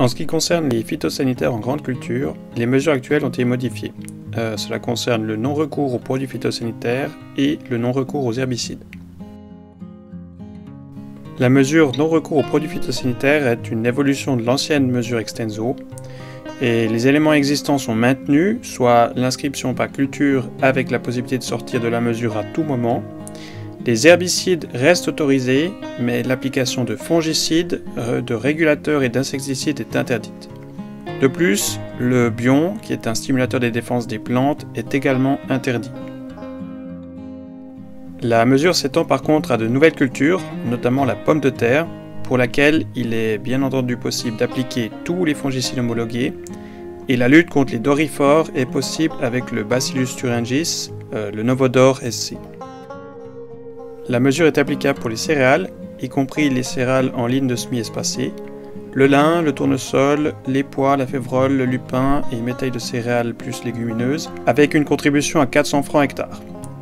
En ce qui concerne les phytosanitaires en grande culture, les mesures actuelles ont été modifiées. Cela concerne le non-recours aux produits phytosanitaires et le non-recours aux herbicides. La mesure non-recours aux produits phytosanitaires est une évolution de l'ancienne mesure extenso, et les éléments existants sont maintenus, soit l'inscription par culture avec la possibilité de sortir de la mesure à tout moment. Les herbicides restent autorisés, mais l'application de fongicides, de régulateurs et d'insecticides est interdite. De plus, le bion, qui est un stimulateur des défenses des plantes, est également interdit. La mesure s'étend par contre à de nouvelles cultures, notamment la pomme de terre, pour laquelle il est bien entendu possible d'appliquer tous les fongicides homologués, et la lutte contre les dorifores est possible avec le Bacillus thuringis, le Novodor SC. La mesure est applicable pour les céréales, y compris les céréales en ligne de semis espacées, le lin, le tournesol, les pois, la févrole, le lupin et métailles de céréales plus légumineuses, avec une contribution à 400 francs hectare.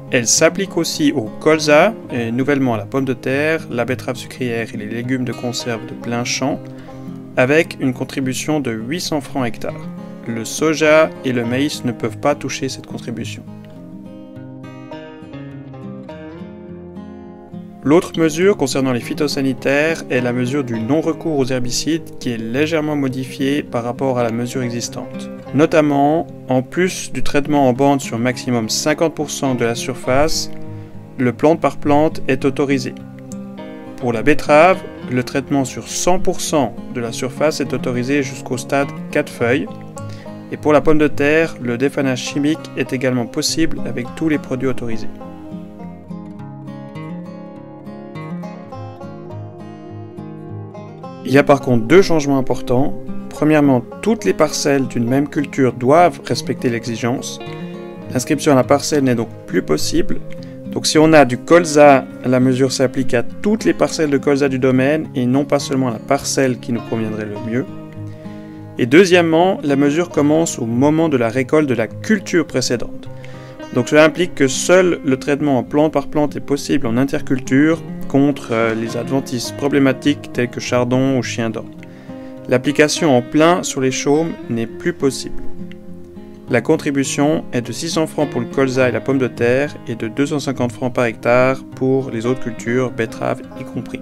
Elle s'applique aussi au colza, et nouvellement à la pomme de terre, la betterave sucrière et les légumes de conserve de plein champ, avec une contribution de 800 francs hectare. Le soja et le maïs ne peuvent pas toucher cette contribution. L'autre mesure concernant les phytosanitaires est la mesure du non-recours aux herbicides qui est légèrement modifiée par rapport à la mesure existante. Notamment, en plus du traitement en bande sur maximum 50% de la surface, le plante par plante est autorisé. Pour la betterave, le traitement sur 100% de la surface est autorisé jusqu'au stade 4 feuilles. Et pour la pomme de terre, le défanage chimique est également possible avec tous les produits autorisés. Il y a par contre deux changements importants. Premièrement, toutes les parcelles d'une même culture doivent respecter l'exigence. L'inscription à la parcelle n'est donc plus possible. Donc si on a du colza, la mesure s'applique à toutes les parcelles de colza du domaine et non pas seulement à la parcelle qui nous conviendrait le mieux. Et deuxièmement, la mesure commence au moment de la récolte de la culture précédente. Donc cela implique que seul le traitement en plante par plante est possible en interculture contre les adventices problématiques tels que chardon ou chien d'Inde. L'application en plein sur les chaumes n'est plus possible. La contribution est de 600 francs pour le colza et la pomme de terre et de 250 francs par hectare pour les autres cultures, betteraves y compris.